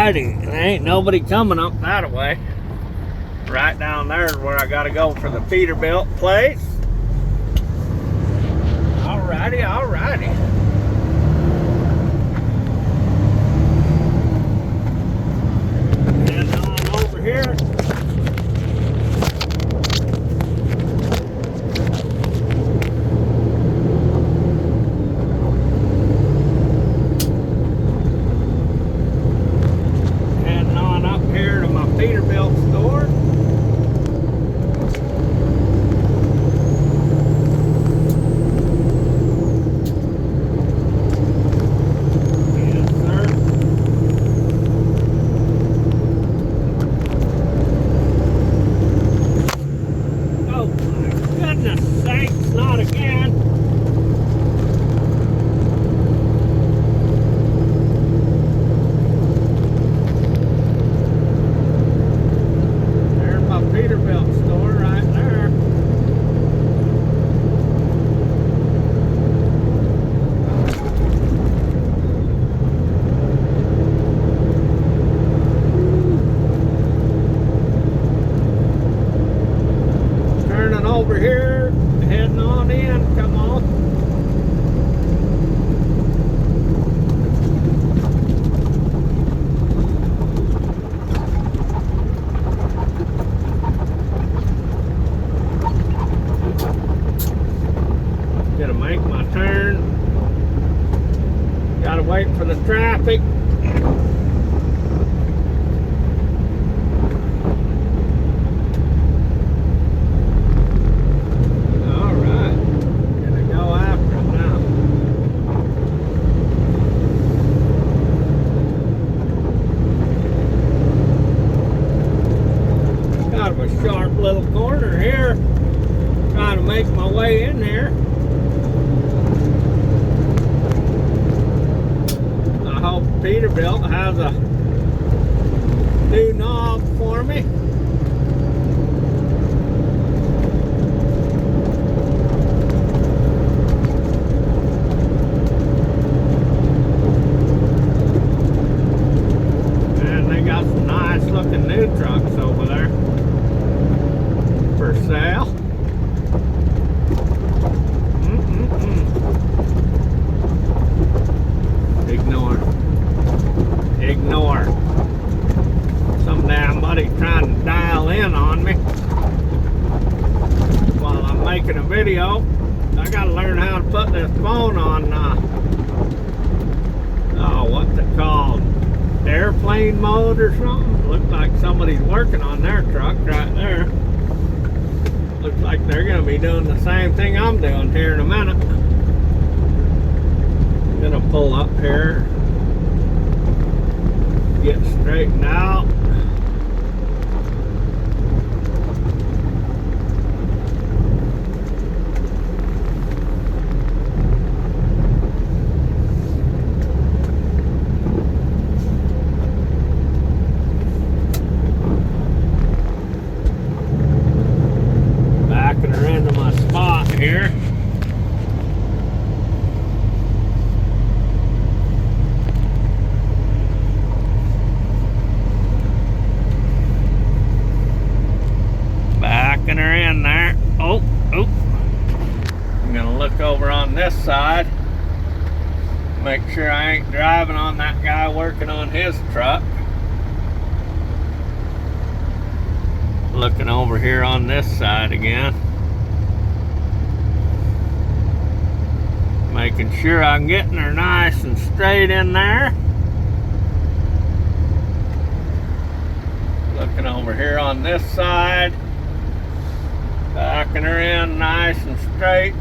righty, there ain't nobody coming up that way. Right down there is where I gotta go for the Peterbilt place. Alrighty, alrighty. Heading on over here. Heading on up here to my Peterbilt store. Over here, heading on in, come on. Gonna make my turn. Gotta wait for the traffic. Sharp little corner here, trying to make my way in there. I hope Peterbilt has a new knob for me. And they got some nice looking new trucks over there for sale. Ignore. Some damn buddy trying to dial in on me while I'm making a video. I gotta learn how to put this phone on what's it called? Airplane mode or something. Looks like somebody's working on their truck right there. Looks like they're going to be doing the same thing I'm doing here in a minute. I'm going to pull up here, get straightened out. Backing her into my spot here. Backing her in there. Oh. I'm gonna look over on this side. Make sure I ain't driving on that guy working on his truck. Looking over here on this side again. Making sure I'm getting her nice and straight in there. Looking over here on this side. Backing her in nice and straight.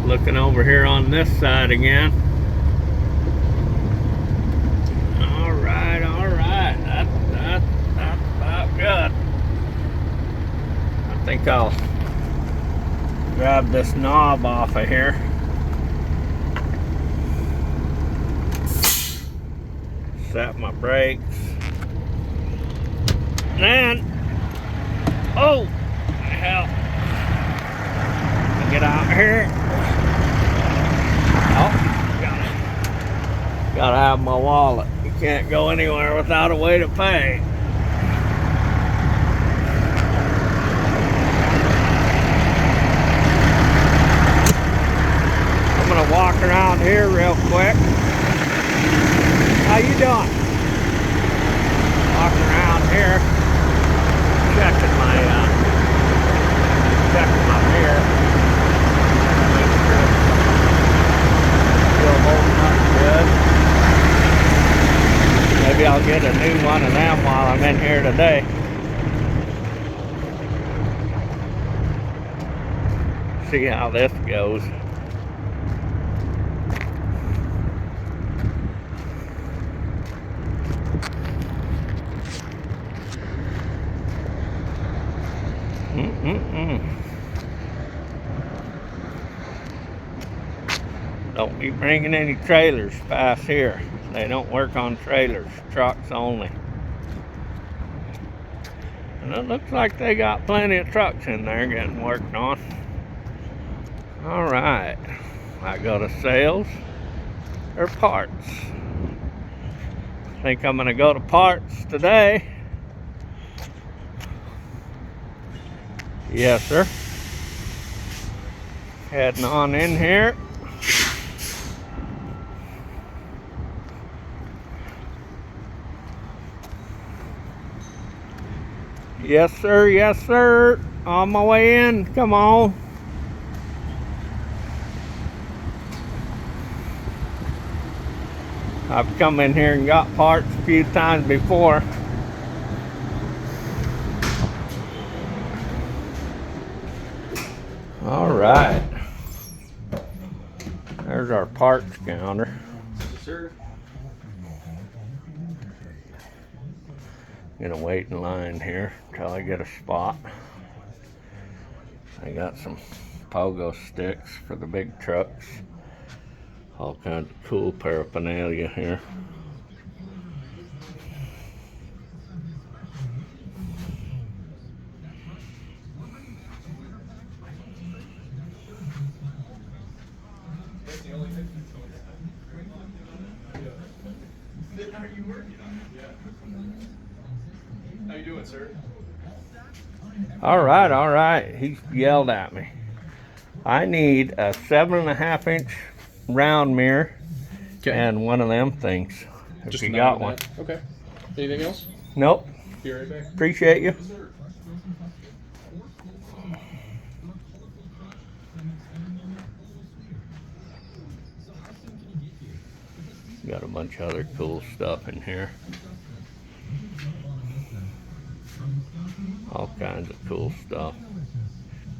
Looking over here on this side again. Alright. That's about good. I think I'll grab this knob off of here. Set my brakes. And oh hell. Get out here. Oh, got grab my wallet. You can't go anywhere without a way to pay. I'm gonna walk around here real quick. How you doing? Walking around here, checking my mirror. Make sure it's still holding up good. Maybe I'll get a new one of them while I'm in here today. See how this goes. Don't be bringing any trailers past here. They don't work on trailers, trucks only. And it looks like they got plenty of trucks in there getting worked on. All right, I go to sales or parts. I think I'm gonna go to parts today. Yes, sir. Heading on in here. Yes, sir. Yes, sir. On my way in. Come on. I've come in here and got parts a few times before. All right. There's our parts counter. Yes, sir. Gonna wait in line here until I get a spot. I got some pogo sticks for the big trucks. All kinds of cool paraphernalia here. How you doing, sir? All right. He yelled at me. I need a 7.5 inch round mirror and one of them things. If Just you got one. that. Okay. Anything else? Nope. Be right back. Appreciate you. Yes, sir. Got a bunch of other cool stuff in here. All kinds of cool stuff.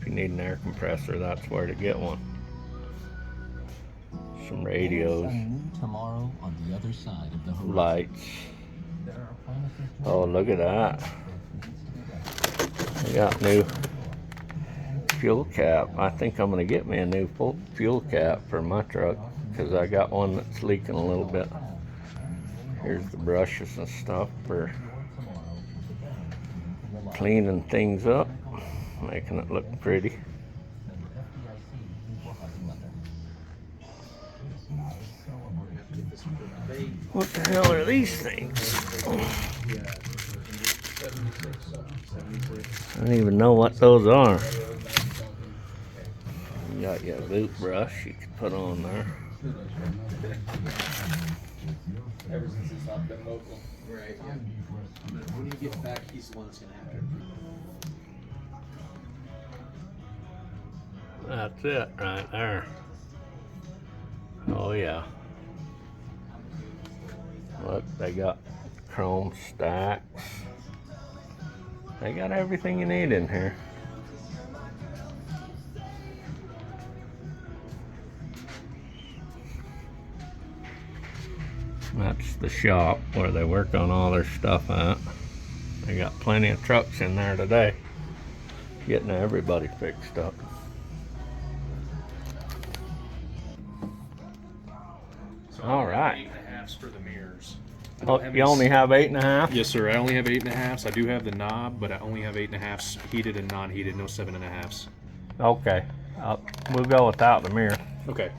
If you need an air compressor, that's where to get one. Some radios, tomorrow on the other side of the horizon. lights. Oh, look at that. I got new fuel cap. I think I'm gonna get me a new fuel cap for my truck because I got one that's leaking a little bit. Here's the brushes and stuff for cleaning things up, making it look pretty. What the hell are these things? I don't even know what those are. You got your boot brush you can put on there. Ever since it's not been local. Right, yeah. But when he gets back, he's the one that's gonna have to. That's it right there. Oh yeah. Look, they got chrome stacks. They got everything you need in here. That's the shop where they work on all their stuff at. They got plenty of trucks in there today, getting everybody fixed up. So All right. 8.5s for the mirrors. I Oh, don't have you any- only have 8.5? Yes, sir. I only have 8.5s. I do have the knob, but I only have 8.5s, heated and non-heated. No 7.5s. Okay. We'll go without the mirror. Okay.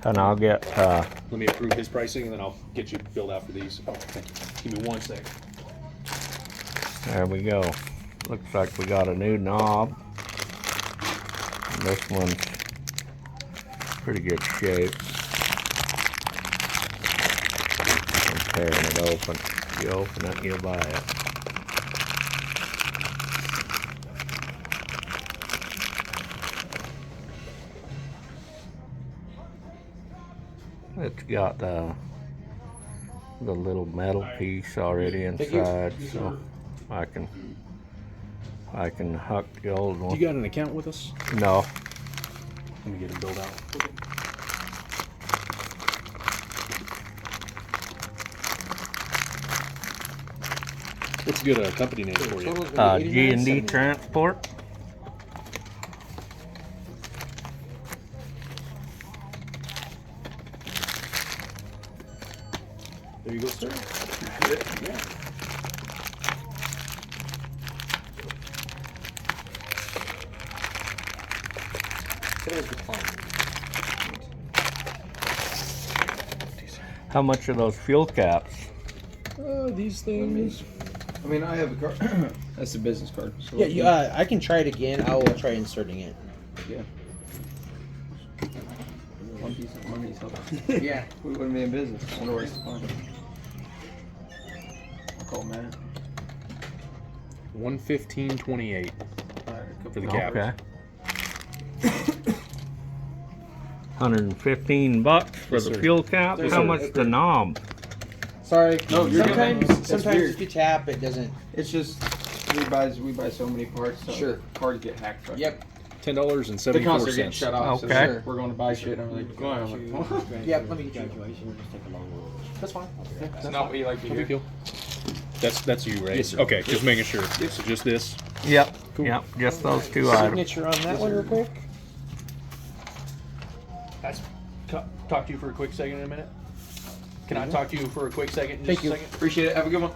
And I'll get, Let me approve his pricing, and then I'll get you billed out for these. Oh, thank you. Give me 1 sec. there we go. Looks like we got a new knob. And this one's pretty good shape. I'm tearing it open. You open it, you buy it. It's got the little metal piece already inside, so I can hook the old one. You got an account with us? No, Let me get him billed out. What's a good company name for you? G&D Transport. There you go, sir. Yeah. Today's the plan. How much are those fuel caps? These things. I mean, I have a card. That's a business card. So Yeah, you, I can try it again. I will try inserting it. yeah. One piece of money. Yeah, we wouldn't be in business. I wonder where it's going. I'll call Matt. 115.28 for the cap. Okay. $115 for Yes, the sir. fuel cap. Yes, How sir. much the knob? Sorry. No, you're good. sometimes That's weird. if you tap, it doesn't. It's just we buy so many parts. So Sure. Cards get hacked. Right? Yep. The consoles are getting $10.74. shut off. Okay. So we're going to buy shit. And I'm like, go on. I'm like, what? Yep. Let me get you. That's fine. That's not what you like to No big hear. deal. That's you, right? Yes, sir. Okay, just making sure. So just this. Yep. Cool. Yep. Just those two items. Signature on that one, real quick. Talk to you for a quick second in a minute. Can I talk to you for a quick second? Thank you. Appreciate it. Have a good one.